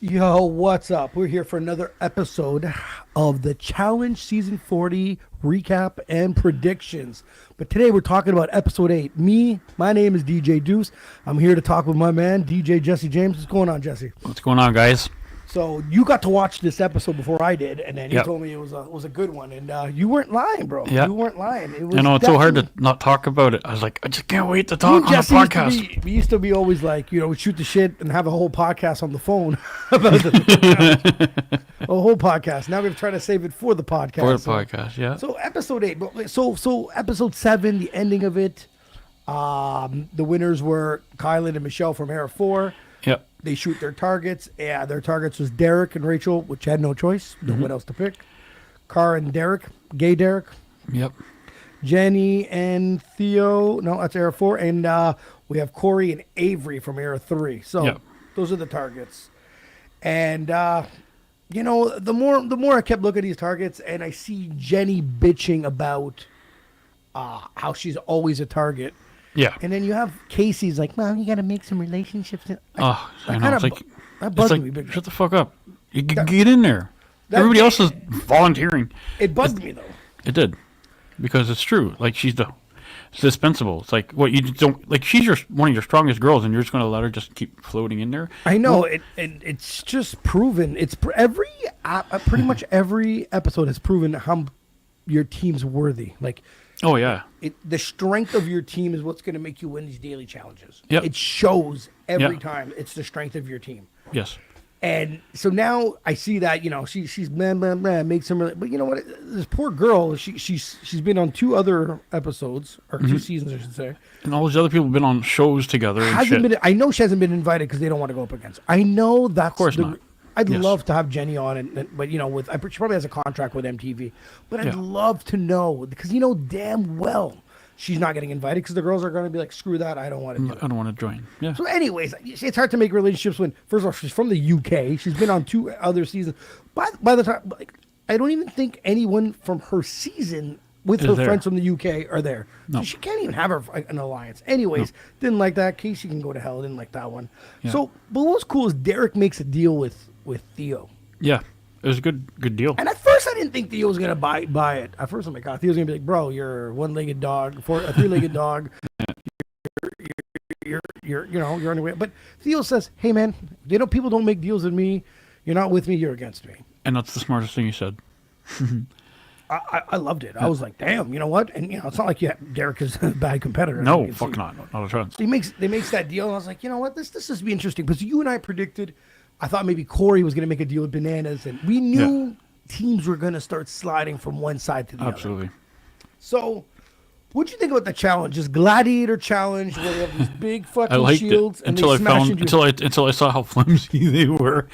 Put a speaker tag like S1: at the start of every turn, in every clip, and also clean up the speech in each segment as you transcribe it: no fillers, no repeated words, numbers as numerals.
S1: Yo, what's up? We're here for another episode of the Challenge Season 40 recap and predictions. But today we're talking about episode 8. My name is DJ Duss. I'm here to talk with my man, DJ Jesse James. What's going on, Jesse?
S2: What's going on, guys?
S1: So you got to watch this episode before I did, and then you
S2: Yep.
S1: told me it was a good one, and you weren't lying, bro.
S2: Yep.
S1: You weren't lying. It was
S2: I know it's so hard to
S1: definitely-
S2: not talk about it. I was like, I just can't wait to
S1: Me
S2: talk
S1: and
S2: on the
S1: Jesse
S2: podcast.
S1: we used to be always like, we shoot the shit and have a whole podcast on the phone about the a whole podcast. Now we're trying to save it for the podcast.
S2: For the podcast, yeah.
S1: So episode 8, but so episode 7, the ending of it. The winners were Kylan and Michelle from Era 4.
S2: Yep.
S1: They shoot their targets. Yeah, their targets was Derek and Rachel, which had no choice. No one else to pick. Cara and Derek, gay Derek.
S2: Yep.
S1: Jenny and Theo. No, that's Era 4. And we have Corey and Avery from Era 3. So
S2: Yep.
S1: those are the targets. And the more I kept looking at these targets, and I see Jenny bitching about how she's always a target.
S2: Yeah.
S1: And then you have Casey's like, well, you got to make some relationships.
S2: Oh, I know.
S1: kinda
S2: It's like,
S1: that
S2: it's
S1: bugged
S2: like
S1: me big.
S2: shut the fuck up. You get in there.
S1: that-
S2: Everybody else is volunteering.
S1: It bugged me, though.
S2: It did. Because it's true. Like, it's dispensable. It's like, what, you don't, like, she's one of your strongest girls, and you're just going to let her just keep floating in there?
S1: I know. It's just proven. Pretty much every episode has proven how your team's worthy. Like,
S2: Oh, yeah.
S1: the strength of your team is what's going to make you win these daily challenges.
S2: Yep.
S1: It shows every
S2: Yep.
S1: time. It's the strength of your team.
S2: Yes.
S1: And so now I see that she's blah blah blah makes some, but you know what? This poor girl, she's been on 2 other episodes or 2 seasons, I should say.
S2: And all these other people have been on shows together and shit.
S1: I know she hasn't been invited because they don't want to go up against. I know that's
S2: Of course not.
S1: I'd
S2: Yes.
S1: love to have Jenny on, but she probably has a contract with MTV. But I'd
S2: Yeah.
S1: love to know because damn well she's not getting invited because the girls are going to be like, screw that, I don't want to do it.
S2: I don't want to join. Yeah.
S1: So, anyways, it's hard to make relationships when, first of all, she's from the UK. She's been on 2 other seasons. By the time, I don't even think anyone from her season with
S2: Is
S1: her
S2: there.
S1: friends from the UK are there.
S2: No.
S1: So she can't even have an alliance. Anyways, didn't like that. Casey can go to hell. Didn't like that one.
S2: Yeah.
S1: So, but what was cool is Derek makes a deal with Theo.
S2: Yeah. It was a good deal.
S1: And at first, I didn't think Theo was gonna buy it. At first, I'm like, Theo's gonna be like, bro, you're a 1-legged dog, a 3-legged dog. You're on your way. But Theo says, hey man, people don't make deals with me. You're not with me. You're against me.
S2: And that's the smartest thing you said.
S1: I loved it. I was like, damn, you know what? And it's not like Derek is a bad competitor. as you
S2: No,
S1: can
S2: fuck
S1: see.
S2: not. Not a chance.
S1: They makes that deal, and I was like, you know what? This is be interesting because you and I predicted. I thought maybe Corey was gonna make a deal with Bananas, and we knew teams were gonna start sliding from one side to the other.
S2: Absolutely.
S1: So, what'd you think about the challenge? This gladiator challenge where they have these big
S2: I
S1: fucking
S2: liked
S1: shields
S2: it
S1: and
S2: until
S1: they
S2: I
S1: smash
S2: found
S1: into
S2: until I saw how flimsy they were.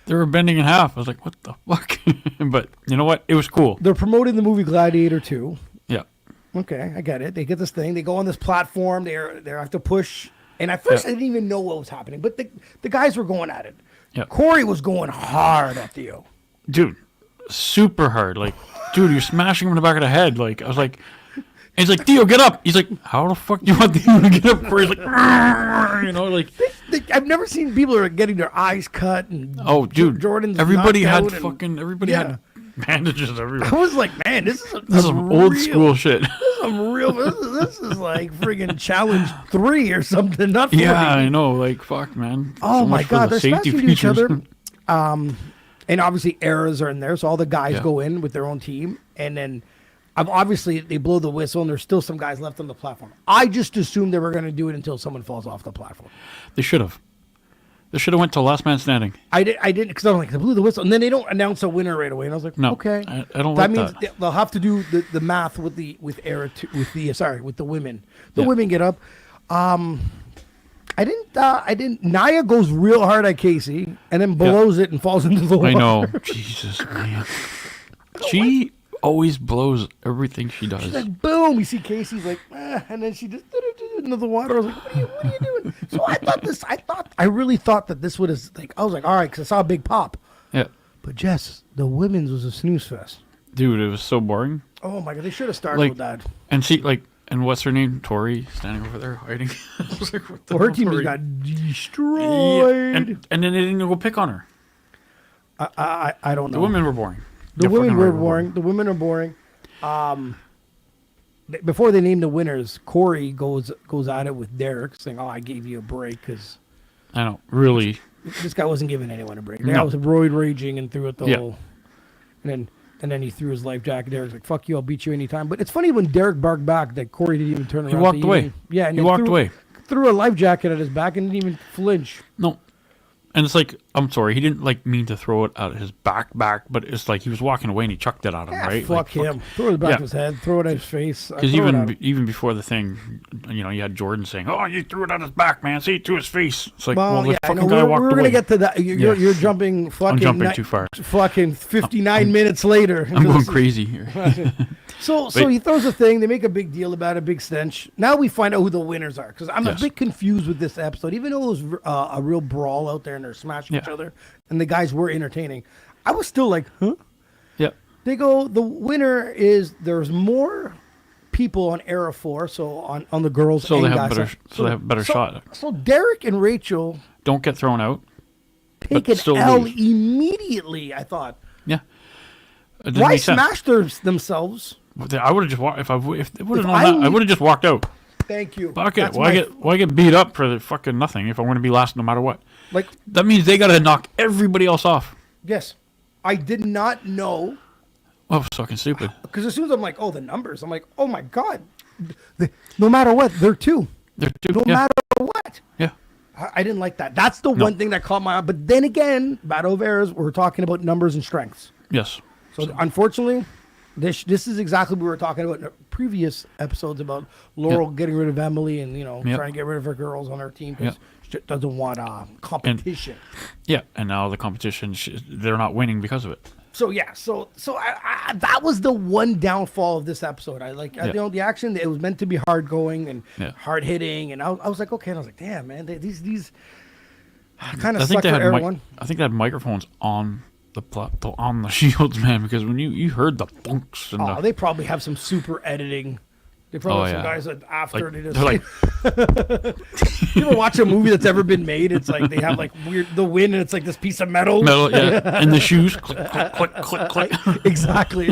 S2: They were bending in half. I was like, what the fuck? But you know what? It was cool.
S1: They're promoting the movie Gladiator 2.
S2: Yeah.
S1: Okay, I get it. They get this thing. They go on this platform. They have to push. And at first, I didn't even know what was happening. But the guys were going at it.
S2: Yeah.
S1: Corey was going hard at Theo.
S2: Dude, super hard. Like, dude, you're smashing him in the back of the head. Like, I was like, and he's like, Theo, get up. He's like, how the fuck do you want Theo to get up? Where he's like, like.
S1: I've never seen people are getting their eyes cut. And
S2: Oh, dude.
S1: Jordan's
S2: everybody had
S1: knocked out and-
S2: everybody had bandages everywhere.
S1: I was like, man, this is
S2: This is some old school shit.
S1: This is like friggin' challenge 3 or something. Not 40.
S2: Yeah, I know. Like, fuck, man.
S1: Oh
S2: So
S1: my
S2: much for
S1: God,
S2: the
S1: they're
S2: safety
S1: smashing into each
S2: features.
S1: other. And obviously errors are in there, so all the guys
S2: Yeah.
S1: go in with their own team, and then obviously they blow the whistle, and there's still some guys left on the platform. I just assumed they were going to do it until someone falls off the platform.
S2: They should have. They should have went to last man standing.
S1: I didn't because I'm like they blew the whistle, and then they don't announce a winner right away, and I was like,
S2: No,
S1: okay,
S2: I don't
S1: that
S2: like
S1: means
S2: that.
S1: they'll have to do the math with the women. The
S2: Yeah.
S1: women get up. I didn't. Naya goes real hard at Casey, and then blows it and falls into the water.
S2: I know. Jesus, man. She always blows everything she does.
S1: She's like, boom. You see Casey's like, and then she just into the water. I was like, what are you doing? So I really thought that this would have, like, I was like, all right, because I saw a big pop.
S2: Yeah.
S1: But Jess, the women's was a snooze fest.
S2: Dude, it was so boring.
S1: Oh my God, they should have started
S2: Like,
S1: with that.
S2: and she, like, and what's her name? Tori, standing over there hiding. I was like, what the
S1: Well, her
S2: hell,
S1: team just
S2: Tori?
S1: got
S2: Yeah,
S1: destroyed.
S2: and then they didn't go pick on her.
S1: I don't know.
S2: The women were boring.
S1: The
S2: They're
S1: women
S2: fucking
S1: were
S2: right,
S1: boring. The women are boring. Before they name the winners, Corey goes at it with Derek, saying, "Oh, I gave you a break because
S2: I know, really.
S1: this guy wasn't giving anyone a break. The
S2: No.
S1: guy was roid raging and threw it the
S2: Yeah.
S1: whole." And then he threw his life jacket. Derek's like, "Fuck you, I'll beat you anytime." But it's funny when Derek barked back that Corey didn't even turn around.
S2: He walked
S1: to
S2: away.
S1: even- yeah, and
S2: He
S1: then
S2: walked away.
S1: Threw a life jacket at his back and didn't even flinch.
S2: No. And it's like, I'm sorry, he didn't like mean to throw it at his back, but it's like he was walking away and he chucked it at him,
S1: Yeah,
S2: right?
S1: fuck
S2: Like,
S1: him. Throw it at the back
S2: Yeah.
S1: of his head. Throw it at his face.
S2: Because
S1: Throw it at him.
S2: even before the thing, you had Jordan saying, "Oh, you threw it at his back, man. See it to his face." It's like, well, the
S1: yeah, I
S2: fucking
S1: know.
S2: guy walked
S1: We're
S2: away.
S1: gonna get to that. You're,
S2: Yeah.
S1: you're jumping fucking.
S2: I'm jumping too far.
S1: Fucking 59 minutes later.
S2: I'm going crazy here.
S1: So
S2: Wait.
S1: he throws a thing. They make a big deal about it, big stench. Now we find out who the winners are because I'm
S2: Yes.
S1: a bit confused with this episode. Even though it was a real brawl out there and they're smashing each
S2: Yeah.
S1: other, and the guys were entertaining, I was still like, huh?
S2: Yeah.
S1: They go. The winner is there's more people on Era 4, so on the girls.
S2: So
S1: and
S2: they have
S1: guys
S2: better.
S1: side.
S2: So they have a better shot.
S1: So Derek and Rachel
S2: Don't get thrown out.
S1: take
S2: But
S1: an
S2: still
S1: L
S2: lose.
S1: immediately. I thought.
S2: Yeah. It didn't
S1: Why
S2: make sense.
S1: smash themselves?
S2: I would have just walked. If they would
S1: If
S2: have known that, I
S1: I-
S2: would have just walked out.
S1: Thank you.
S2: Fuck it.
S1: That's
S2: Why get beat up for the fucking nothing if I'm going to be last no matter what?
S1: like?
S2: That means they got to knock everybody else off.
S1: Yes, I did not know
S2: Oh, it's fucking stupid.
S1: because as soon as I'm like, oh, the numbers, I'm like, oh my god, no matter what, they're two.
S2: They're two.
S1: No
S2: Yeah.
S1: matter what.
S2: Yeah.
S1: I didn't like that. That's the
S2: No.
S1: one thing that caught my eye. But then again, Battle of Eras, we're talking about numbers and strengths.
S2: Yes.
S1: So unfortunately, this is exactly what we were talking about in the previous episodes about Laurel getting rid of Emily and
S2: Yep.
S1: trying to get rid of her girls on her team because she doesn't want competition.
S2: Yeah. And now the competition, they're not winning because of it.
S1: So yeah, so I that was the one downfall of this episode. I like the action. It was meant to be hard going and hard hitting, and I was like, okay. And I was like, damn, man, these kind of suck for everyone.
S2: I think they had microphones on on the shields, man, because when you heard the bunks and
S1: Oh, they probably have some super editing. They probably have some guys that after they just
S2: they're like,
S1: you ever watch a movie that's ever been made? It's like they have like the wind and it's like this piece of metal.
S2: yeah, and the shoes, click, click, click, click, click.
S1: Exactly.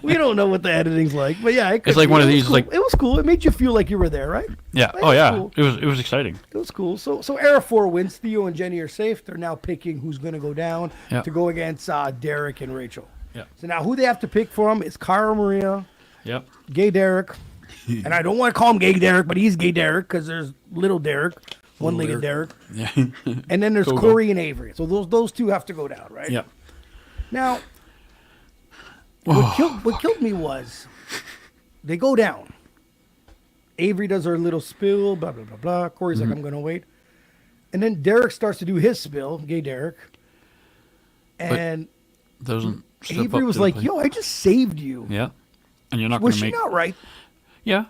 S1: We don't know what the editing's like, but yeah,
S2: It's like one of these,
S1: cool.
S2: like-
S1: it was cool. It made you feel like you were there, right?
S2: Yeah.
S1: It
S2: Oh
S1: was
S2: yeah.
S1: cool.
S2: It was exciting.
S1: It was cool. So Era 4 wins. Theo and Jenny are safe. They're now picking who's going to go down
S2: Yeah.
S1: to go against Derek and Rachel.
S2: Yeah.
S1: So now who they have to pick for them is Cara Maria,
S2: Yep.
S1: Gay Derek, and I don't want to call him Gay Derek, but he's Gay Derek because there's Little Derek, one-legged Derek,
S2: Yeah.
S1: and then there's
S2: Go.
S1: Corey and Avery. So those two have to go down, right?
S2: Yep.
S1: Now, what killed me was they go down. Avery does her little spill, blah, blah, blah, blah. Corey's like, I'm going to wait. And then Derek starts to do his spill, Gay Derek. And
S2: Doesn't. step
S1: Avery
S2: up
S1: was
S2: to the
S1: like,
S2: plate.
S1: yo, I just saved you.
S2: Yeah. And you're not going
S1: Was
S2: to
S1: she
S2: make.
S1: not right?
S2: Yeah.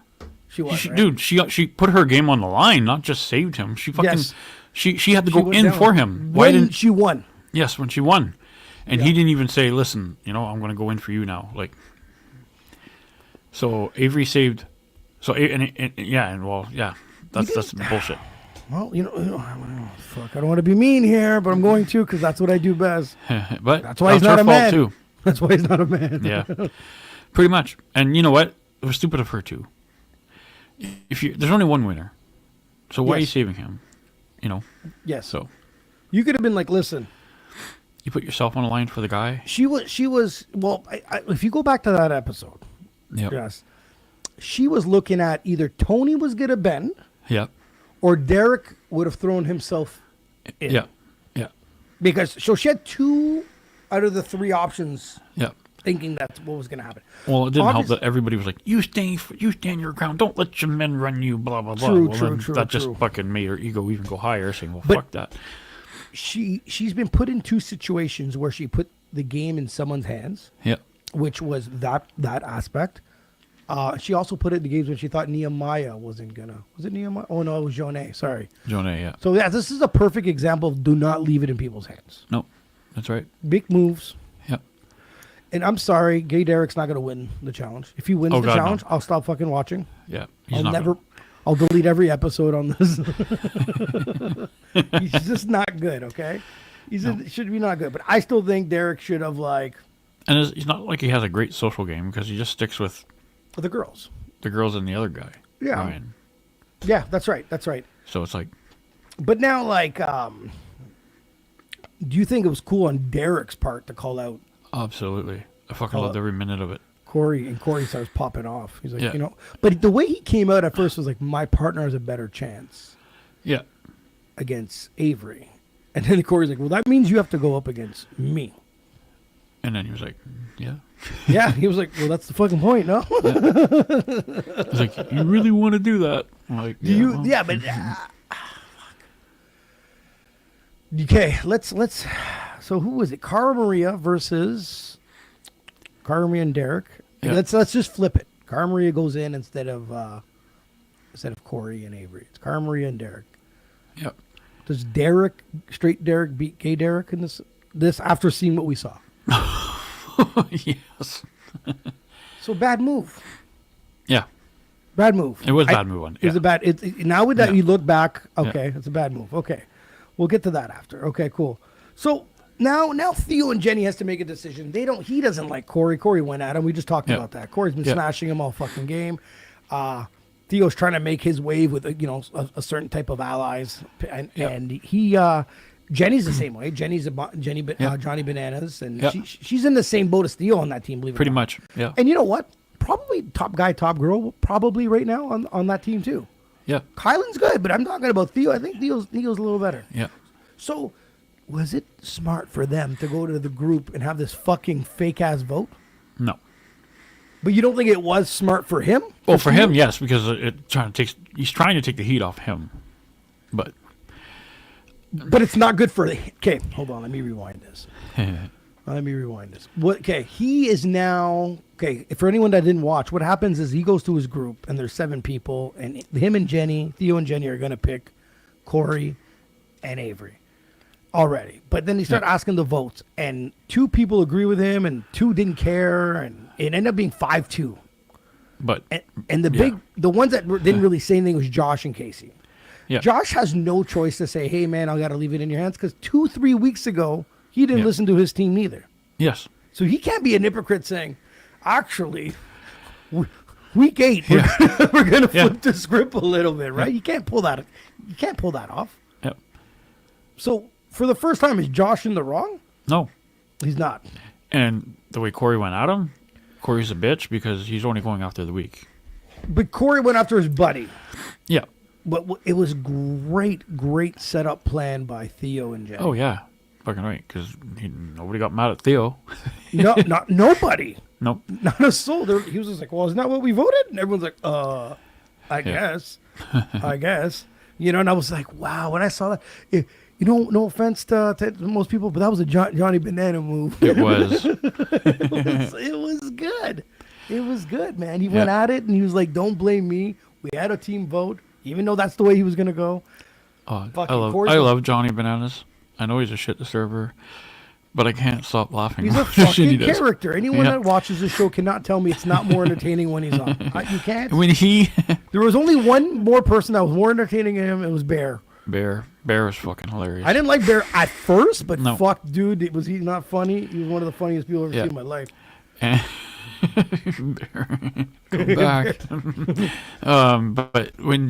S1: She was, right?
S2: Dude, she put her game on the line, not just saved him. She fucking.
S1: Yes.
S2: She had to
S1: She
S2: go
S1: went
S2: in
S1: down.
S2: for him. Why
S1: When
S2: didn't?
S1: she won.
S2: Yes, when she won, and he didn't even say, "Listen, I'm going to go in for you now." Like. So Avery saved. So that's bullshit.
S1: Well, fuck, I don't want to be mean here, but I'm going to because that's what I do best.
S2: But
S1: That's why he's
S2: her
S1: not a
S2: fault
S1: man.
S2: too.
S1: That's why he's not a man.
S2: Yeah, pretty much. And you know what? It was stupid of her too. There's only one winner, so why are you
S1: Yes.
S2: saving him?
S1: Yes.
S2: So
S1: You could have been like, listen,
S2: you put yourself on the line for the guy.
S1: she was, well, if you go back to that episode,
S2: Yep.
S1: yes, she was looking at either Tony was going to bend
S2: Yep.
S1: or Derek would have thrown himself in.
S2: Yeah. Yeah.
S1: Because, so she had 2 out of the 3 options
S2: Yeah.
S1: thinking that's what was going to happen.
S2: Well, it didn't help
S1: Obvious-
S2: that everybody was like, "You stand your ground. Don't let your men run you." Blah blah blah.
S1: True,
S2: Well,
S1: true,
S2: then
S1: true,
S2: That just
S1: true.
S2: fucking made her ego even go higher, saying, "Well,
S1: But-
S2: fuck that."
S1: She's been put in 2 situations where she put the game in someone's hands,
S2: Yeah.
S1: which was that aspect. She also put it in the games when she thought Nehemiah wasn't gonna. Was it Nehemiah? Oh no, it was Jonah. Sorry.
S2: Jonah. Yeah.
S1: So yeah, this is a perfect example of do not leave it in people's hands.
S2: No, that's right.
S1: Big moves.
S2: Yeah.
S1: And I'm sorry, Gay Derek's not gonna win the challenge. If he wins
S2: Oh,
S1: the
S2: God, no.
S1: challenge, I'll stop fucking watching.
S2: Yeah. He's not gonna-
S1: I'll delete every episode on this. He's just not good. Okay. should be not good. But I still think Derek should have like
S2: And it's not like he has a great social game because he just sticks with
S1: the girls.
S2: the girls and the other guy.
S1: Yeah.
S2: Ryan.
S1: Yeah, that's right. That's right.
S2: So it's like,
S1: But now, like, do you think it was cool on Derek's part to call out
S2: absolutely. I fucking loved every minute of it.
S1: Corey? And Corey starts popping off. He's like,
S2: Yeah.
S1: you know, but the way he came out at first was like, my partner has a better chance
S2: Yeah.
S1: against Avery. And then Corey's like, well, that means you have to go up against me.
S2: And then he was like, yeah.
S1: Yeah, he was like, well, that's the fucking point, no?
S2: I was like, you really want to do that? I'm like,
S1: Do you?
S2: well,
S1: Yeah, but okay. Let's. So who was it? Cara Maria versus Cara Maria and Derek.
S2: Yeah.
S1: Let's just flip it. Cara Maria goes in instead of Corey and Avery. It's Cara Maria and Derek.
S2: Yep.
S1: Does straight Derek beat gay Derek in this after seeing what we saw?
S2: Yes.
S1: So bad move.
S2: Yeah.
S1: Bad move.
S2: It was a bad move on.
S1: It was a bad. Now with that,
S2: Yeah.
S1: you look back. Okay, it's a bad move. Okay, we'll get to that after. Okay, cool. So now Theo and Jenny has to make a decision. He doesn't like Corey. Corey went at him. We just talked about that. Corey's been smashing him all fucking game. Theo's trying to make his wave with a certain type of allies, and he. Jenny's the same way. Johnny Bananas, and she's in the same boat as Theo on that team. Believe it or
S2: Pretty
S1: not.
S2: much. Yeah.
S1: And you know what? Probably top guy, top girl, probably right now on that team too.
S2: Yeah.
S1: Kylan's good, but I'm talking about Theo. I think Theo's a little better.
S2: Yeah.
S1: So, was it smart for them to go to the group and have this fucking fake ass vote?
S2: No.
S1: But you don't think it was smart for him?
S2: Well, for him, yes, because he's trying to take the heat off him. But
S1: it's not good for. Okay, hold on. Let me rewind this. Okay, he is now. Okay, for anyone that didn't watch, what happens is he goes to his group, and there's 7 people, and Theo and Jenny are going to pick Corey and Avery already. But then they start asking the votes, and 2 people agree with him, and 2 didn't care, and it ended up being 5-2.
S2: But
S1: And the ones that didn't really say anything was Josh and Casey.
S2: Yeah.
S1: Josh has no choice to say, hey, man, I got to leave it in your hands, because 2-3 weeks ago, he didn't listen to his team neither.
S2: Yes.
S1: So he can't be an hypocrite saying, actually, week 8, we're going to flip the script a little bit, right? You can't pull that. You can't pull that off.
S2: Yep.
S1: So for the first time, is Josh in the wrong?
S2: No.
S1: He's not.
S2: And the way Corey went at him, Corey's a bitch because he's only going after the weak.
S1: But Corey went after his buddy.
S2: Yeah.
S1: But it was great setup plan by Theo and Jenny.
S2: Oh, yeah. Fucking right. Because nobody got mad at Theo.
S1: No, not nobody.
S2: Nope.
S1: Not a soul. He was just like, well, isn't that what we voted? And everyone's like, I guess. I guess. And I was like, wow, when I saw that, no offense to most people, but that was a Johnny Banana move.
S2: It was.
S1: It was good. It was good, man. He went at it, and he was like, don't blame me. We had a team vote, even though that's the way he was going to go.
S2: I love Johnny Bananas. I know he's a shit disturber, but I can't stop laughing.
S1: He's a fucking character. Anyone that watches the show cannot tell me it's not more entertaining when he's on. You can't.
S2: There
S1: was only one more person that was more entertaining than him. It was Bear.
S2: Bear was fucking hilarious.
S1: I didn't like Bear at first, but
S2: no.
S1: Fuck, dude, was he not funny? He was one of the funniest people I've ever seen in my life.
S2: Bear, go back. But when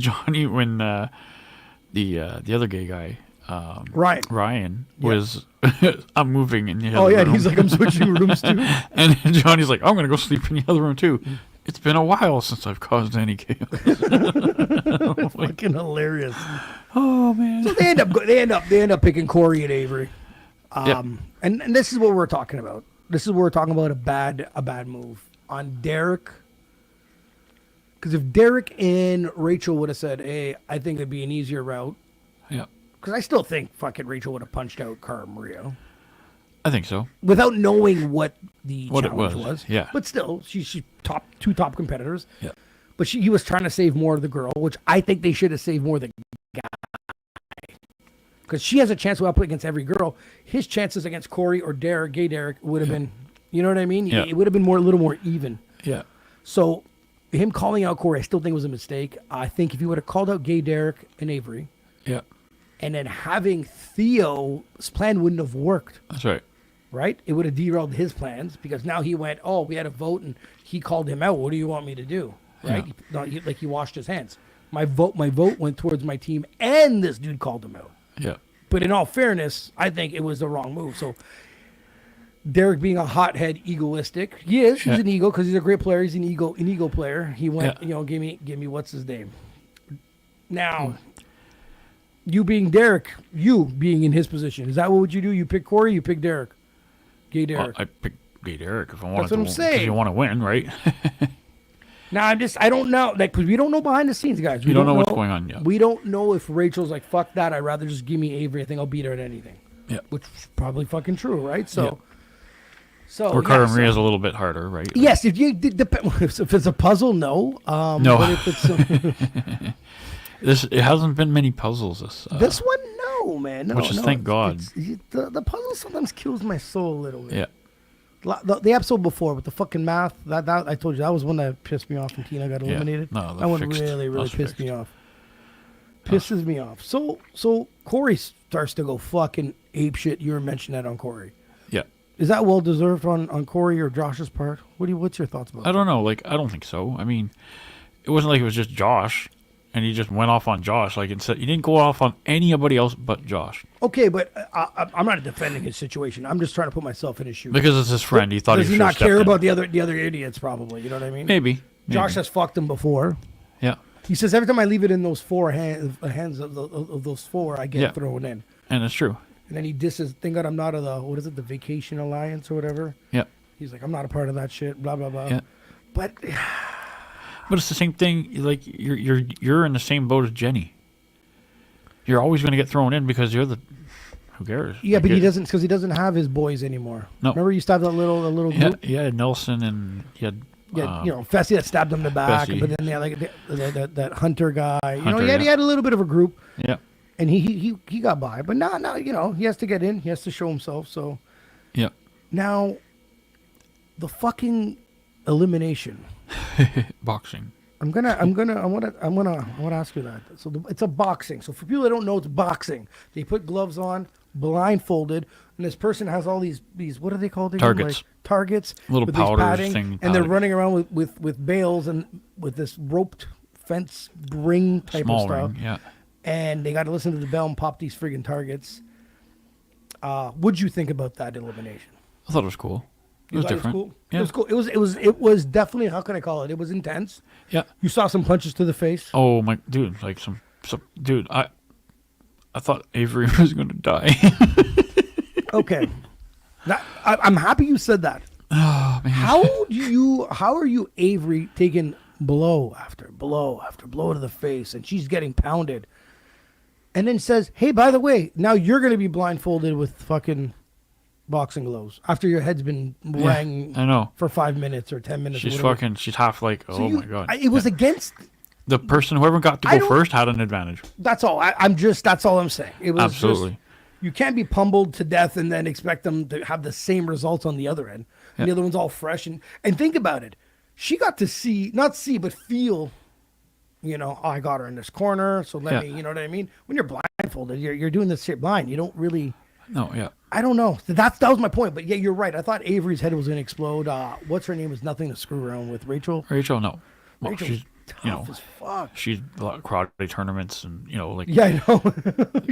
S2: the other gay guy, Ryan was, I'm moving in the other room.
S1: And he's like, I'm switching rooms too.
S2: And Johnny's like, I'm gonna go sleep in the other room too. It's been a while since I've caused any chaos.
S1: Fucking hilarious.
S2: Oh man.
S1: So they end up picking Corey and Avery. And this is what we're talking about. This is what we're talking about, a bad move on Derek. Because if Derek and Rachel would have said, hey, I think it'd be an easier route.
S2: Yeah.
S1: Because I still think fucking Rachel would have punched out Cara Maria.
S2: I think so.
S1: Without knowing what the challenge
S2: it was.
S1: Yeah. But still, she's two top competitors.
S2: Yeah.
S1: But he was trying to save more of the girl, which I think they should have saved more of the guy. Because she has a chance to outplay against every girl. His chances against Corey or gay Derek would have been, you know what I mean?
S2: Yeah.
S1: It would have been a little more even.
S2: Yeah.
S1: So him calling out Corey, I still think was a mistake. I think if he would have called out gay Derek and Avery,
S2: yeah,
S1: And then having Theo's plan wouldn't have worked,
S2: That's right.
S1: right? It would have derailed his plans because now he went, oh, we had a vote and he called him out. What do you want me to do? Right?
S2: Yeah.
S1: He washed his hands. My vote went towards my team and this dude called him out.
S2: Yeah.
S1: But in all fairness, I think it was the wrong move. So Derek being a hothead, egoistic, he's an ego because he's a great player. He's an ego player. He went, give me what's his name. Now, you being Derek, you being in his position, is that what would you do? You pick Corey, you pick Derek, Gay Derek.
S2: Well, I pick Gay Derek if I want.
S1: That's what I'm saying.
S2: Because you want to win, right?
S1: Now I don't know, because we don't know behind the scenes, guys.
S2: You don't know what's going on yet.
S1: We don't know if Rachel's like, fuck that. I'd rather just give me Avery. I think I'll beat her at anything.
S2: Yeah.
S1: Which is probably fucking true, right? So. So,
S2: or Cara Maria's a little bit harder, right?
S1: Yes, if it's a puzzle, no.
S2: No.
S1: But if it's
S2: it hasn't been many puzzles.
S1: This one, no, man. No,
S2: which is thank God.
S1: The puzzle sometimes kills my soul a little bit.
S2: Yeah.
S1: The episode before with the fucking math, that I told you that was one that pissed me off when Tina got eliminated.
S2: No,
S1: that one really pissed me off. Pisses me off. So Corey starts to go fucking ape shit. You were mentioning that on Corey.
S2: Yeah.
S1: Is that well deserved on Corey or Josh's part? What's your thoughts about that?
S2: I don't know. Like, I don't think so. I mean, it wasn't like it was just Josh, and he just went off on Josh. Like, instead, he didn't go off on anybody else but Josh.
S1: Okay, but I'm not defending his situation. I'm just trying to put myself in his shoes.
S2: Because it's his friend. He thought
S1: does
S2: he
S1: he
S2: should
S1: not
S2: step
S1: care
S2: in.
S1: about the other idiots? Probably. You know what I mean?
S2: Maybe.
S1: Josh has fucked him before.
S2: Yeah.
S1: He says every time I leave it in those four hands of those four, I get thrown in.
S2: And it's true.
S1: And then he disses. Thank God I'm not of the the Vacation Alliance or whatever.
S2: Yeah.
S1: He's like, I'm not a part of that shit. Blah blah blah.
S2: Yeah.
S1: But
S2: it's the same thing. Like you're in the same boat as Jenny. You're always going to get thrown in because you're the. Who cares?
S1: Yeah, but he doesn't because he doesn't have his boys anymore. No. Remember, you used to have that little group.
S2: Yeah, Nelson and he had.
S1: Yeah, Fessy that stabbed him in the back,
S2: Fessy.
S1: but then they had like that Hunter guy.
S2: Hunter,
S1: he had a little bit of a group.
S2: Yeah.
S1: And he got by, but now he has to get in. He has to show himself. So.
S2: Yeah.
S1: Now, the fucking elimination.
S2: Boxing.
S1: I want to ask you that. So it's a boxing. So for people that don't know, it's boxing. They put gloves on, blindfolded, and this person has all these what are they called?
S2: Targets.
S1: Like targets.
S2: Little
S1: with
S2: powder
S1: padding,
S2: thing.
S1: And they're running around with bales and with this roped fence ring type
S2: Small
S1: of stuff.
S2: ring, yeah.
S1: And they got to listen to the bell and pop these friggin' targets. What'd you think about that elimination?
S2: I thought it was cool. It was different.
S1: It was cool.
S2: Yeah.
S1: It was cool. It was definitely, how can I call it? It was intense.
S2: Yeah.
S1: You saw some punches to the face.
S2: Oh my dude, like some dude. I thought Avery was going to die.
S1: Okay. I'm happy you said that.
S2: Oh man.
S1: How are you Avery taking blow after blow after blow to the face, and she's getting pounded, and then says, "Hey, by the way, now you're going to be blindfolded with fucking boxing gloves after your head's been rang
S2: I know.
S1: for 5 minutes or 10 minutes."
S2: She's fucking. She's half like. Oh my god.
S1: It was against.
S2: The person, whoever got to go first, had an advantage.
S1: That's all. That's all I'm saying. It was
S2: absolutely.
S1: Just, you can't be pummeled to death and then expect them to have the same results on the other end. And the other one's all fresh. And think about it. She got to not see, but feel, I got her in this corner. So let me, you know what I mean? When you're blindfolded, you're doing this shit blind. You don't really.
S2: No, yeah.
S1: I don't know. That was my point. But yeah, you're right. I thought Avery's head was going to explode. What's her name? Was nothing to screw around with. Rachel?
S2: Rachel, no. Well,
S1: Rachel's
S2: she's,
S1: tough as fuck.
S2: She's a lot of karate tournaments and, like.
S1: Yeah, I know.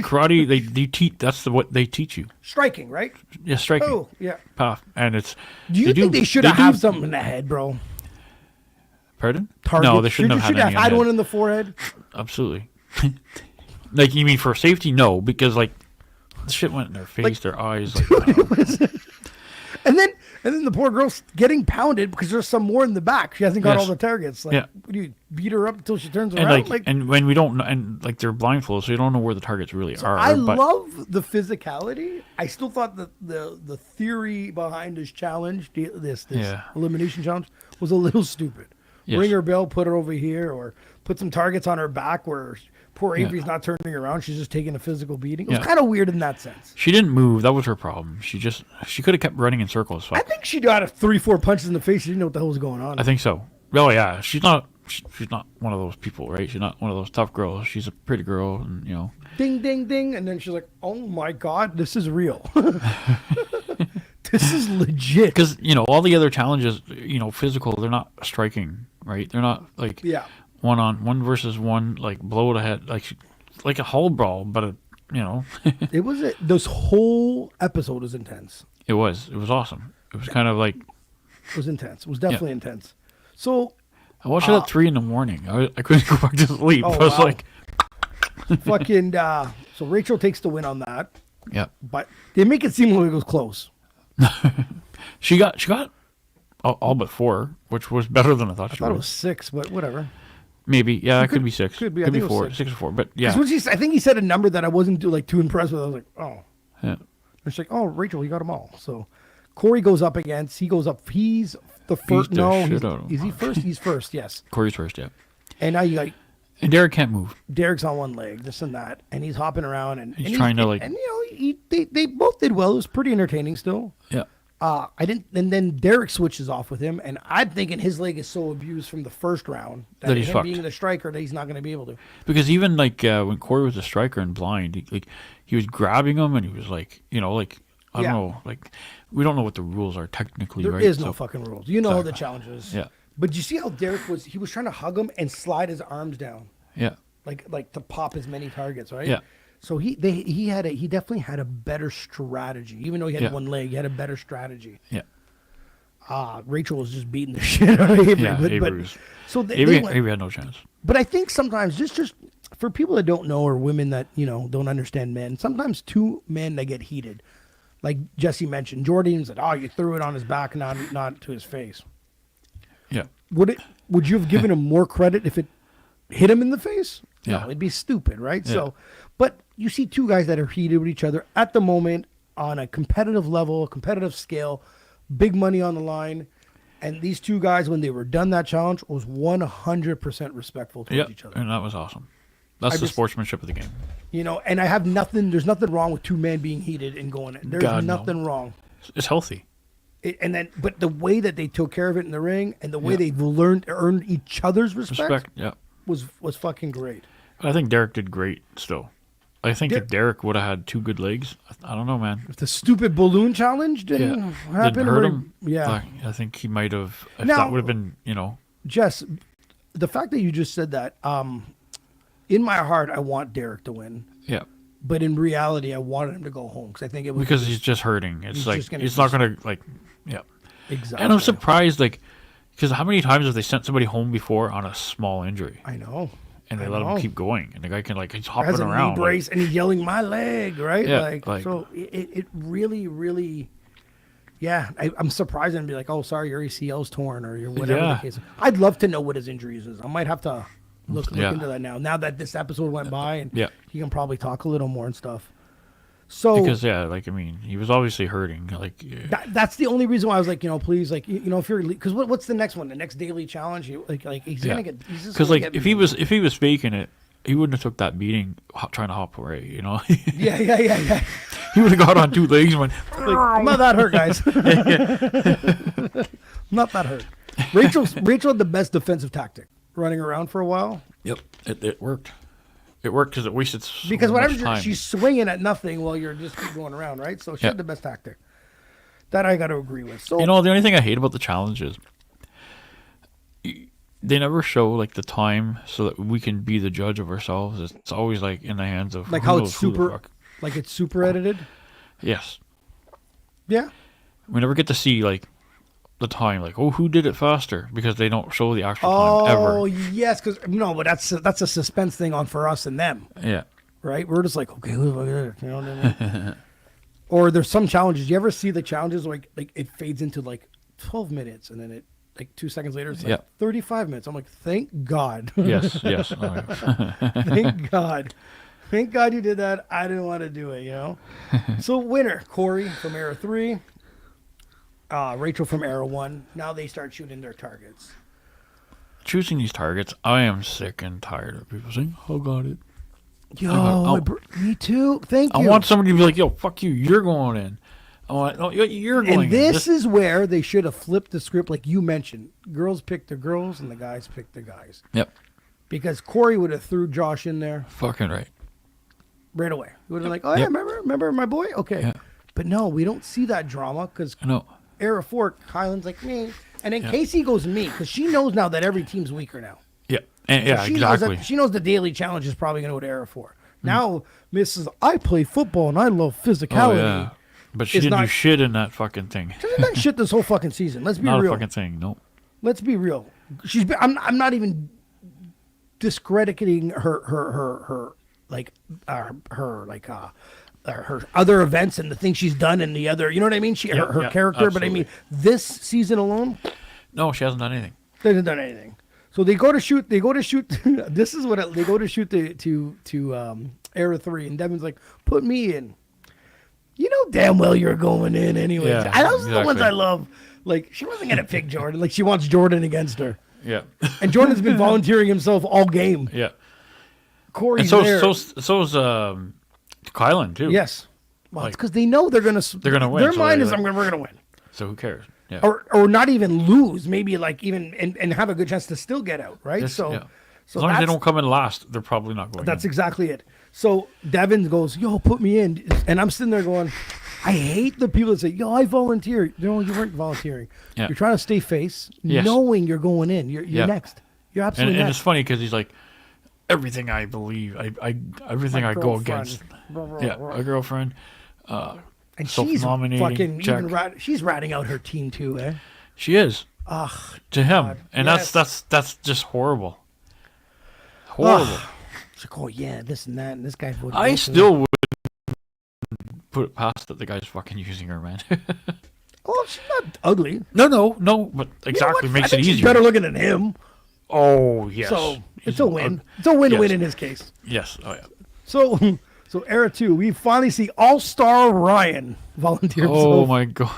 S2: Karate, they teach, that's what they teach you.
S1: Striking, right?
S2: Yeah, striking.
S1: Oh, yeah.
S2: Path. And it's.
S1: Do you think they should have something in the head, bro?
S2: Pardon?
S1: Target.
S2: No, they shouldn't have had any.
S1: Had one in the forehead?
S2: Absolutely. Like, you mean for safety? No, because, like, the shit went in their face, their eyes. Like,
S1: and then the poor girl's getting pounded because there's some more in the back. She hasn't got all the targets. Like, what do you beat her up until she turns around?
S2: And when we don't know, and like they're blindfolded, so you don't know where the targets really are.
S1: I love the physicality. I still thought that the theory behind this challenge, this elimination challenge, was a little stupid.
S2: Yes.
S1: Ring her bell, put her over here, or put some targets on her back where poor Avery's not turning around. She's just taking a physical beating. It was kind of weird in that sense.
S2: She didn't move. That was her problem. She could have kept running in circles.
S1: I think she got 3-4 punches in the face. She didn't know what the hell was going on.
S2: I think so. Oh yeah, she's not she's not one of those people, right? She's not one of those tough girls. She's a pretty girl, and you know.
S1: Ding, ding, ding, and then she's like, "Oh my God, this is real. This is legit."
S2: Because you know all the other challenges, you know, physical. They're not striking, right? They're not like one versus one, like blow to head, like a hull brawl, but you know.
S1: This whole episode was intense.
S2: It was awesome. It was kind of like.
S1: It was intense. It was definitely intense. So.
S2: I watched it at 3 a.m. I couldn't go back to sleep. I was like,
S1: fucking. So Rachel takes the win on that.
S2: Yeah.
S1: But they make it seem like it was close.
S2: she got all but 4, which was better than I thought.
S1: I thought it was 6, but whatever.
S2: Maybe, yeah, it could be 6.
S1: Could be
S2: 4, 6 or 4. But yeah,
S1: I think he said a number that I wasn't too impressed with. I was like, oh.
S2: Yeah.
S1: It's like, oh, Rachel, you got them all. So Corey goes up against. He goes up. He's the first. Is he first? He's first. Yes.
S2: Corey's first. Yeah.
S1: And now you got.
S2: And Derek can't move.
S1: Derek's on one leg, this and that, and he's hopping around and
S2: he's trying to like.
S1: And you know, they both did well. It was pretty entertaining still.
S2: Yeah.
S1: And then Derek switches off with him, and I'm thinking his leg is so abused from the first round that
S2: he's
S1: him
S2: fucked.
S1: being the striker that he's not going to be able to.
S2: Because even like when Corey was a striker and blind, he was grabbing him and he was like, you know, like I don't know, like we don't know what the rules are technically.
S1: There
S2: right?
S1: is no fucking rules. You know the challenges.
S2: Yeah.
S1: But you see how Derek was? He was trying to hug him and slide his arms down.
S2: Yeah.
S1: Like to pop as many targets, right?
S2: Yeah.
S1: So he definitely had a better strategy. Even though he had one leg, he had a better strategy.
S2: Yeah.
S1: Rachel was just beating the shit out of Avery.
S2: Yeah, Avery had no chance.
S1: But I think sometimes just for people that don't know or women that don't understand men, sometimes two men that get heated, like Jessie mentioned, Jordan's like, oh, you threw it on his back, not to his face.
S2: Yeah.
S1: Would you have given him more credit if it hit him in the face?
S2: Yeah.
S1: No, it'd be stupid, right?
S2: Yeah.
S1: So, but you see two guys that are heated with each other at the moment on a competitive level, a competitive scale, big money on the line. And these two guys, when they were done that challenge, was 100% respectful towards each other.
S2: And that was awesome. That's the sportsmanship of the game.
S1: And I have there's nothing wrong with two men being heated and going, there's nothing wrong.
S2: It's healthy.
S1: But the way that they took care of it in the ring and the way they've earned each other's respect was fucking great.
S2: I think Derek did great still. I think if Derek would have had 2 good legs, I don't know, man.
S1: If the stupid balloon challenge didn't happen,
S2: didn't hurt him.
S1: Yeah,
S2: I think he might have. If that would have been,
S1: Jess, the fact that you just said that, in my heart, I want Derek to win.
S2: Yeah.
S1: But in reality, I wanted him to go home because I think it was
S2: because he's just hurting. It's like he's not gonna Exactly. And I'm surprised, because how many times have they sent somebody home before on a small injury?
S1: I know.
S2: And they let him keep going, and the guy can he's hopping around.
S1: Knee brace, and he's yelling, "My leg!" Right?
S2: Yeah,
S1: so it really, really, I'm surprised and be like, "Oh, sorry, your ACL's torn," or your whatever the case. I'd love to know what his injuries is. I might have to look into that now. Now that this episode went by, and he can probably talk a little more and stuff. So
S2: because he was obviously hurting.
S1: That's the only reason why I was like, please, if you're because what's the next one? The next daily challenge? He's gonna get because
S2: if he was faking it, he wouldn't have took that beating trying to hop away.
S1: Yeah.
S2: He would have got on 2 legs and went.
S1: I'm not that hurt, guys. Not that hurt. Rachel had the best defensive tactic, running around for a while.
S2: Yep, it worked. It worked because it wasted
S1: time. She's swinging at nothing while you're just keep going around, right? So she had the best tactic. That I got to agree with. So
S2: the only thing I hate about the challenge is they never show the time so that we can be the judge of ourselves. It's always in the hands of
S1: how it's super, it's super edited.
S2: Yes.
S1: Yeah.
S2: We never get to see the time, who did it faster, because they don't show the actual time ever.
S1: Oh yes, because but that's a suspense thing for us and them.
S2: Yeah.
S1: Right. We're just okay, look at it. You know what I mean? Or there's some challenges. You ever see the challenges it fades into 12 minutes and then it 2 seconds later it's 35 minutes. I'm like, thank God.
S2: Yes.
S1: Thank God. Thank God you did that. I didn't want to do it. So winner Corey from Era 3. Rachel from Era 1. Now they start shooting their targets.
S2: Choosing these targets, I am sick and tired of people saying, "Oh, got it."
S1: Yo, me too. Thank you.
S2: I want somebody to be like, "Yo, fuck you. You're going in." Oh, no, you're going.
S1: And this is where they should have flipped the script, like you mentioned. Girls pick the girls, and the guys pick the guys.
S2: Yep.
S1: Because Corey would have threw Josh in there
S2: Fucking right.
S1: right away. He would have like, oh yeah, remember my boy? Okay.
S2: Yeah.
S1: But no, we don't see that drama because
S2: I know.
S1: Era 4, Kylan's like me. And then Casey goes me because she knows now that every team's weaker now.
S2: Yeah. And, yeah,
S1: She
S2: exactly.
S1: knows she knows the daily challenge is probably going to go to Era 4. Now, Mrs. I play football and I love physicality.
S2: Oh, yeah. But she
S1: It's
S2: didn't do
S1: not-
S2: shit in that fucking thing.
S1: She hasn't done shit this whole fucking season. Let's be
S2: Not
S1: real.
S2: a fucking thing. Nope.
S1: Let's be real. I'm not even discrediting her other events and the things she's done and the other, you know what I mean? Her character, but I mean this season alone,
S2: No, she hasn't done anything.
S1: they hasn't done anything. So they go to shoot. This is what they go to shoot to Era 3, and Devin's like, "Put me in." You know damn well you're going in anyways.
S2: Yeah,
S1: Those are the ones
S2: exactly.
S1: I love. Like she wasn't gonna pick Jordan. Like she wants Jordan against her.
S2: Yeah.
S1: And Jordan's been volunteering himself all game.
S2: Yeah.
S1: Corey's
S2: And
S1: there.
S2: so's Kylan too.
S1: Yes. Well, it's
S2: Like,
S1: because they know they're gonna
S2: win,
S1: Their
S2: so
S1: mind
S2: they're
S1: is
S2: like-
S1: we're gonna win,
S2: So who cares? Yeah.
S1: or not even lose. Maybe like even and have a good chance to still get out. Right.
S2: Yes,
S1: So
S2: yeah.
S1: so
S2: As long as they
S1: that's-
S2: don't come in last, they're probably not going.
S1: That's
S2: in.
S1: exactly it. So Devin goes, "Yo, put me in," and I'm sitting there going, "I hate the people that say, yo, I volunteer." No, you weren't volunteering.
S2: Yeah.
S1: You're trying to stay face,
S2: Yes.
S1: knowing you're going in. You're
S2: Yeah.
S1: next. You're
S2: And
S1: absolutely
S2: it's
S1: next.
S2: funny because he's like, everything I believe, everything
S1: My
S2: I go
S1: girlfriend.
S2: against. Yeah, a girlfriend.
S1: And she's fucking
S2: Self-nominating.
S1: even
S2: Check.
S1: she's ratting out her team too, eh?
S2: She is
S1: Ugh.
S2: to him,
S1: God.
S2: and
S1: Yes.
S2: that's just horrible. Horrible.
S1: It's like, oh yeah, this and that, and this guy's voting.
S2: I
S1: this and
S2: still would put it past that the guy's fucking using her, man.
S1: that. Oh, she's not ugly.
S2: no, but
S1: You know
S2: exactly
S1: what? I
S2: makes
S1: think
S2: it
S1: she's
S2: easier.
S1: better looking than him.
S2: Oh yes.
S1: So
S2: He's
S1: it's a win. It's a win-win
S2: yes.
S1: in his case.
S2: Yes. Oh yeah.
S1: So Era 2, we finally see All-Star Ryan volunteer
S2: Oh
S1: himself.
S2: my god.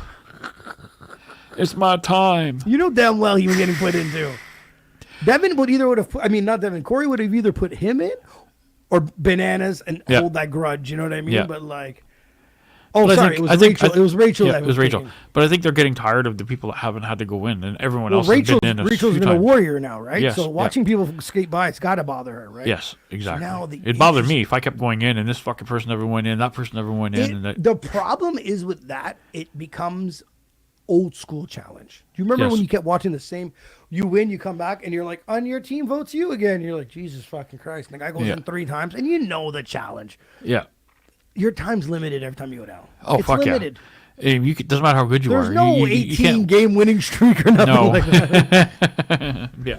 S2: It's my time.
S1: You know damn well he was getting put in too. Devin would have not Devin, Corey would have either put him in or Bananas and
S2: Yeah.
S1: hold that grudge, you know what I mean?
S2: Yeah.
S1: But like
S2: But I
S1: sorry,
S2: think-
S1: it was
S2: I think-
S1: Rachel. It was Rachel
S2: Yeah,
S1: that
S2: it was Rachel.
S1: picking.
S2: But I think they're getting tired of the people that haven't had to go in, and everyone
S1: Well,
S2: else has
S1: Rachel's
S2: been in a
S1: been
S2: few
S1: a
S2: times.
S1: warrior now, right?
S2: Yes,
S1: So
S2: yeah.
S1: watching people skate by, it's got to bother her, right?
S2: Yes, exactly.
S1: Now the
S2: It bothered
S1: interest-
S2: me if I kept going in, and this fucking person never went in, that person never went in, and that.
S1: The problem is with that, it becomes old school challenge. Do you remember
S2: Yes.
S1: when you kept watching the same? You win, you come back, and you're like, on your team votes you again. You're like, Jesus fucking Christ. And the guy goes
S2: Yeah.
S1: in 3 times, and you know the challenge.
S2: Yeah.
S1: Your time's limited every time you go down.
S2: Oh
S1: It's
S2: fuck
S1: limited.
S2: yeah. Doesn't matter how good you
S1: There's
S2: are.
S1: no
S2: you
S1: 18
S2: can't-
S1: game winning streak or nothing
S2: No.
S1: like that.
S2: Yeah.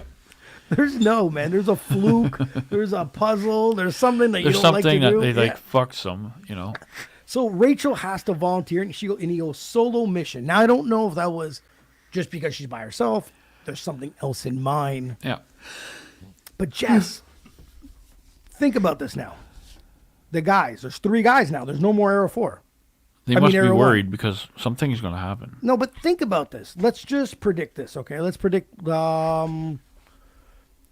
S1: There's no, man. There's a fluke. There's a puzzle. There's something that
S2: There's
S1: you don't like to
S2: something that
S1: do.
S2: they like
S1: Yeah.
S2: fuck some, you know.
S1: So Rachel has to volunteer, and he goes solo mission. Now I don't know if that was just because she's by herself. There's something else in mind.
S2: Yeah.
S1: But Jess, think about this now. The guys, there's 3 guys now. There's no more Era 4.
S2: They
S1: I
S2: must
S1: mean,
S2: be
S1: Era 1.
S2: worried because something is going to happen.
S1: No, but think about this. Let's just predict this, okay? Let's predict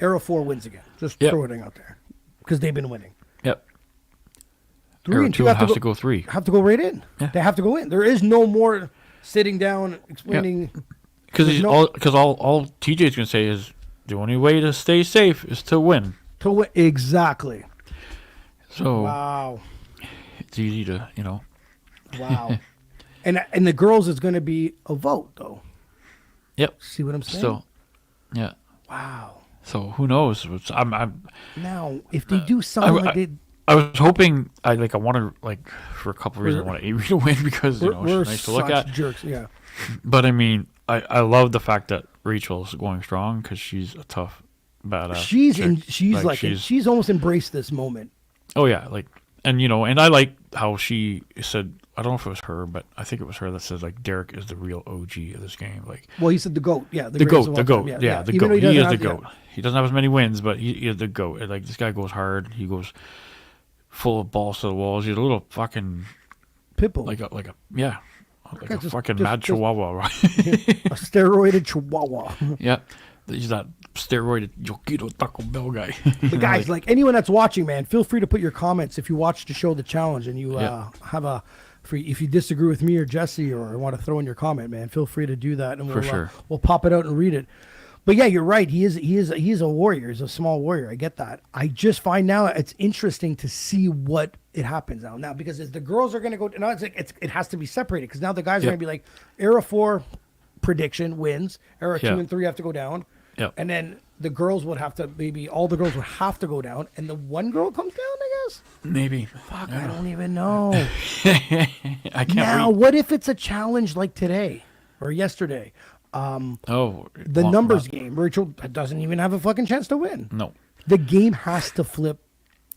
S1: Era 4 wins again. Just
S2: Yep.
S1: throw it out there because they've been winning.
S2: Yep.
S1: 3
S2: Era
S1: and 2
S2: 2 has to go 3.
S1: have to go right in.
S2: Yeah.
S1: They have to go in. There is no more sitting down explaining.
S2: Because
S1: no-
S2: all TJ's going to say is the only way to stay safe is to win.
S1: To win. Exactly.
S2: So
S1: Wow.
S2: it's easy to, you know.
S1: Wow. and the girls is going to be a vote though.
S2: Yep.
S1: See what I'm saying?
S2: Still. Yeah.
S1: Wow.
S2: So who knows? I'm
S1: Now, if they do something like they,
S2: I was hoping I wanted for a couple of reasons I wanted Avery to win because you know
S1: we're
S2: she's nice to look
S1: such
S2: at.
S1: jerks. Yeah.
S2: But I mean, I love the fact that Rachel's going strong because she's a tough badass.
S1: She's
S2: chick.
S1: in. She's almost embraced this moment.
S2: Oh yeah, and you know, and I like how she said. I don't know if it was her, but I think it was her that said Derek is the real OG of this game.
S1: Well, he said the GOAT. Yeah,
S2: The
S1: greatest
S2: goat,
S1: of
S2: the
S1: all
S2: goat,
S1: time.
S2: yeah, the
S1: Even
S2: goat.
S1: though
S2: He is
S1: doesn't
S2: the
S1: have-
S2: goat. He doesn't have as many wins, but he is the goat. This guy goes hard. He goes full of balls to the walls. He's a little fucking
S1: Pitbull,
S2: like a
S1: Okay, just-
S2: fucking
S1: just-
S2: mad
S1: just-
S2: chihuahua, right?
S1: a steroided chihuahua.
S2: Yeah, he's that steroided Yoquito Taco Bell guy.
S1: But guys, like anyone that's watching, man, feel free to put your comments if you watch the show, The Challenge, and you
S2: Yeah.
S1: have a if you disagree with me or Jessie or want to throw in your comment, man, feel free to do that, and
S2: For sure.
S1: we'll pop it out and read it. But yeah, you're right. He is a warrior. He's a small warrior. I get that. I just find now it's interesting to see what it happens now. Now, because as the girls are going to go, now it has to be separated, because now the guys are going to be like, era 4 prediction wins. Era 2 and 3 have to go down.
S2: Yep.
S1: And then the girls would have to, maybe all the girls would have to go down, and the one girl comes down, I guess.
S2: Maybe.
S1: Fuck, I don't even know.
S2: I can't.
S1: Now, what if it's a challenge like today or yesterday? The numbers game. Rachel doesn't even have a fucking chance to win.
S2: No.
S1: The game has to flip.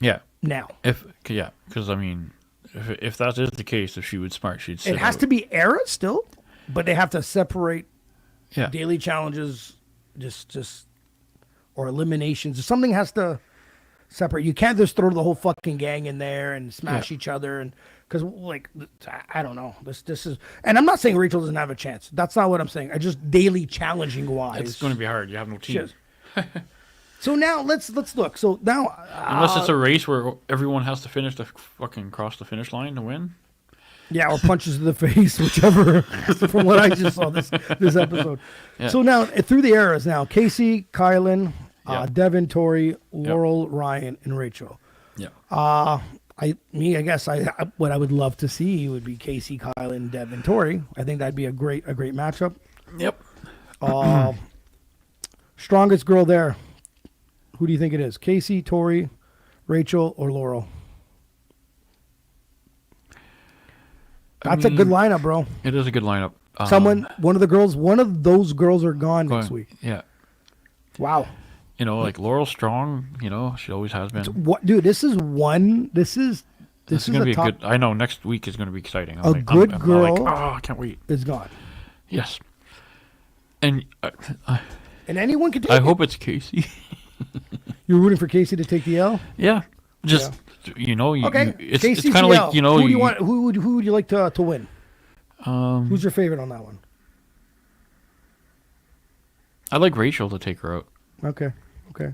S2: Yeah.
S1: Now.
S2: Because I mean, if that is the case, if she would smart, she'd.
S1: It has to be era still, but they have to separate.
S2: Yeah.
S1: Daily challenges, just or eliminations. Something has to separate. You can't just throw the whole fucking gang in there and smash each other, and because like I don't know. This is, and I'm not saying Rachel doesn't have a chance. That's not what I'm saying. I just daily challenging wise.
S2: It's going to be hard. You have no team.
S1: So now let's look. So now
S2: unless it's a race where everyone has to finish the fucking cross the finish line to win.
S1: Yeah, or punches in the face, whichever. From what I just saw this episode. Yeah. So now through the eras now, Casey, Kylan, Devin, Tori, Laurel, Ryan, and Rachel.
S2: Yeah.
S1: I guess what I would love to see would be Casey, Kylan, Devin, Tori. I think that'd be a great matchup.
S2: Yep.
S1: Strongest girl there. Who do you think it is? Casey, Tori, Rachel, or Laurel? That's a good lineup, bro.
S2: It is a good lineup.
S1: One of those girls are gone next week.
S2: Yeah.
S1: Wow.
S2: You know, like Laurel Strong, you know, she always has been.
S1: Dude, this is going
S2: to be a good. I know next week is going to be exciting.
S1: I'm girl.
S2: I can't wait.
S1: Is gone.
S2: Yes. And
S1: anyone can take
S2: I hope it's Casey.
S1: You're rooting for Casey to take the L?
S2: Yeah. Just you know, it's kind of like, you know,
S1: who would you like to win? Who's your favorite on that one?
S2: I'd like Rachel to take her out.
S1: Okay.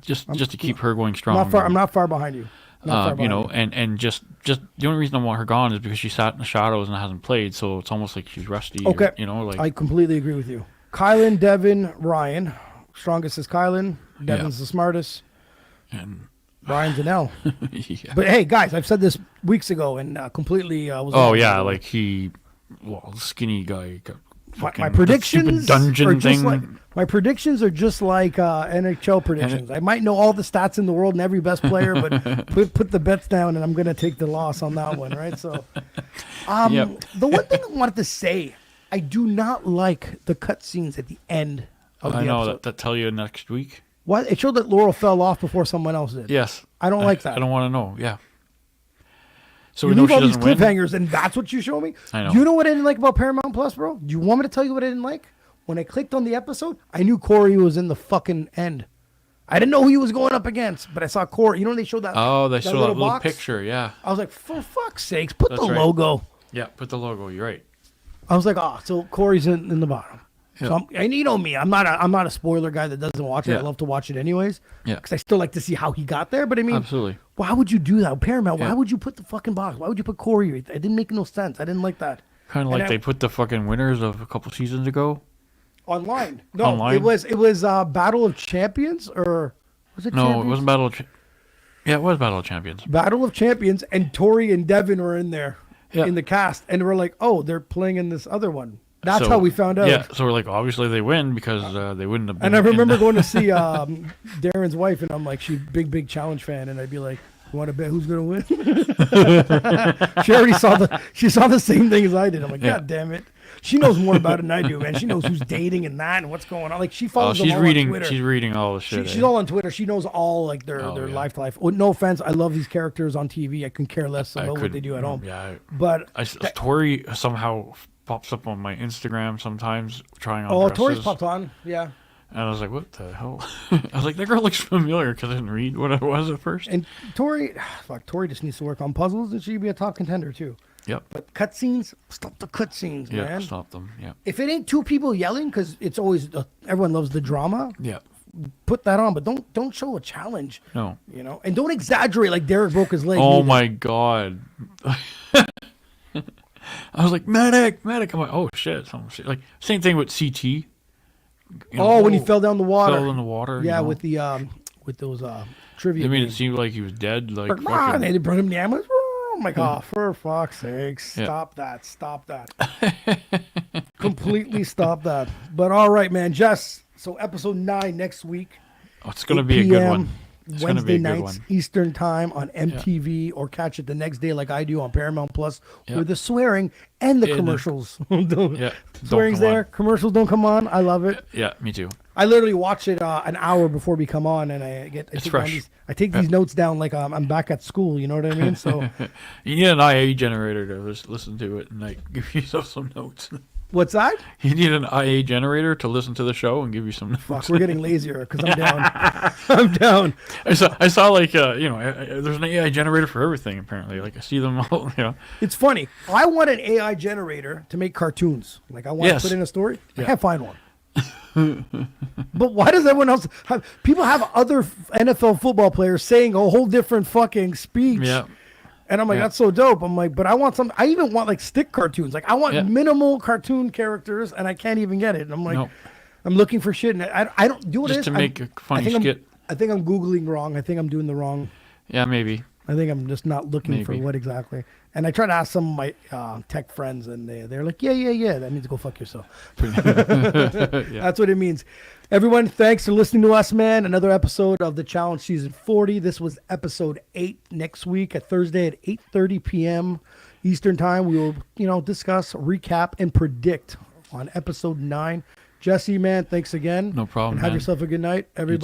S2: Just to keep her going strong.
S1: I'm not far behind you.
S2: You know, and just the only reason I want her gone is because she sat in the shadows and hasn't played, so it's almost like she's rusty.
S1: Okay.
S2: You know, like
S1: I completely agree with you. Kylan, Devin, Ryan. Strongest is Kylan. Devin's the smartest.
S2: And
S1: Ryan's an L.
S2: Yeah.
S1: But hey, guys, I've said this weeks ago and completely was.
S2: Oh yeah, like skinny guy.
S1: My predictions
S2: dungeon
S1: are just
S2: thing.
S1: My predictions are just like NHL predictions. I might know all the stats in the world and every best player, but put the bets down and I'm going to take the loss on that one, right? So, the one thing I wanted to say, I do not like the cutscenes at the end of the episode. I know
S2: that tell you next week.
S1: What? It showed that Laurel fell off before someone else did.
S2: Yes.
S1: I don't like that.
S2: I don't want to know. Yeah. So
S1: you
S2: we know
S1: leave
S2: she
S1: all these
S2: doesn't win.
S1: cliffhangers, and that's what you show me?
S2: I know.
S1: You know what I didn't like about Paramount Plus, bro? Do you want me to tell you what I didn't like? When I clicked on the episode, I knew Corey was in the fucking end. I didn't know who he was going up against, but I saw Corey. You know when they showed that?
S2: Oh, they showed that little
S1: box?
S2: picture, yeah.
S1: I was like, for fuck's sakes, put the logo.
S2: Yeah, put the logo. You're right.
S1: I was like, so Corey's in the bottom.
S2: Yeah.
S1: So and you know me, I'm not a spoiler guy that doesn't watch it. I love to watch it anyways.
S2: Yeah.
S1: Because I still like to see how he got there. But I mean,
S2: absolutely.
S1: Why would you do that, Paramount? Why would you put the fucking box? Why would you put Corey? It didn't make no sense. I didn't like that.
S2: Kind of like they put the fucking winners of a couple seasons ago.
S1: Online. No,
S2: online?
S1: It was Battle of Champions, or was it?
S2: No,
S1: Champions?
S2: It wasn't Battle of. Yeah, it was Battle of Champions.
S1: Battle of Champions, and Tori and Devin were in there in the cast, and we're like, oh, they're playing in this other one. That's how we found out.
S2: Yeah, so we're like, obviously they win because they wouldn't have been.
S1: And I remember going to see Darren's wife, and I'm like, she's big challenge fan, and I'd be like, you want to bet who's gonna win? She already saw the same thing as I did. I'm like, God damn it. She knows more about it than I do, man. She knows who's dating and that and what's going on. Like she follows them all on Twitter.
S2: She's reading all the shit.
S1: She's all on Twitter. She knows all like their life to life. Well, no offense, I love these characters on TV. I couldn't care less about what they do at home.
S2: Yeah,
S1: but
S2: Tori somehow pops up on my Instagram sometimes trying on.
S1: Oh,
S2: dresses.
S1: Tori's popped on. Yeah.
S2: And I was like, what the hell? I was like, that girl looks familiar because I didn't read what it was at first.
S1: And Tori just needs to work on puzzles and she'd be a top contender too.
S2: Yep.
S1: But cutscenes, stop the cutscenes, man.
S2: Yeah, stop them. Yeah.
S1: If it ain't two people yelling, because it's always everyone loves the drama.
S2: Yeah.
S1: Put that on, but don't show a challenge.
S2: No.
S1: You know, and don't exaggerate like Derek broke his leg.
S2: Oh my God. I was like, medic, medic. I'm like, oh shit, some shit. Like same thing with CT. You
S1: When he fell down the water.
S2: Fell in the water.
S1: Yeah,
S2: you know?
S1: with the with those trivia.
S2: They made it
S1: games.
S2: seem like he was dead. Like
S1: And
S2: fucking,
S1: they brought him to the ambulance. Oh my god! For fuck's sake, stop that! Stop that! Completely stop that! But all right, man. Jess. So episode 9 next week.
S2: oh, it's gonna
S1: 8
S2: be a good
S1: p.m.
S2: one. It's gonna be
S1: Wednesday
S2: a good
S1: nights
S2: one.
S1: Eastern time on MTV, or catch it the next day like I do on Paramount Plus,
S2: Yeah.
S1: with the swearing and the
S2: And the-
S1: commercials.
S2: Yeah,
S1: Swearing's
S2: don't come
S1: there, commercials don't come on. I love it.
S2: on. Yeah, me too.
S1: I literally watch it an hour before we come on, and I take
S2: fresh.
S1: these notes down like I'm back at school. You know what I mean? So
S2: You need an IA generator to listen to it and like give yourself some notes.
S1: what's that?
S2: You need an IA generator to listen to the show and give you some notes.
S1: Fuck, we're getting lazier because I'm down. I'm down.
S2: I saw like there's an AI generator for everything apparently. Like I see them all. You know,
S1: It's funny. I want an AI generator to make cartoons. Like I want
S2: Yes.
S1: to put in a story. I
S2: Yeah.
S1: can't find one. But why does everyone else have? People have other NFL football players saying a whole different fucking speech.
S2: yeah.
S1: And I'm like,
S2: Yeah.
S1: that's so dope. I'm like, but I want some. I even want like stick cartoons. Like I want
S2: Yeah.
S1: minimal cartoon characters, and I can't even get it. And I'm like,
S2: Nope.
S1: I'm looking for shit, and I don't do what it
S2: Just
S1: is.
S2: to
S1: I'm-
S2: make a funny
S1: I think
S2: skit.
S1: I think I'm googling wrong. I think I'm doing the wrong.
S2: Yeah, maybe.
S1: I think I'm just not looking for
S2: Maybe.
S1: what exactly. And I try to ask some of my tech friends, and they're like, yeah. That means go fuck yourself. That's what it means. Everyone, thanks for listening to us, man. Another episode of the Challenge Season 40. This was episode 8. Next week at Thursday at 8:30 p.m. Eastern Time, we will, discuss, recap, and predict on episode 9. Jesse, man, thanks again.
S2: No problem,
S1: And have
S2: man.
S1: yourself a good night, everybody.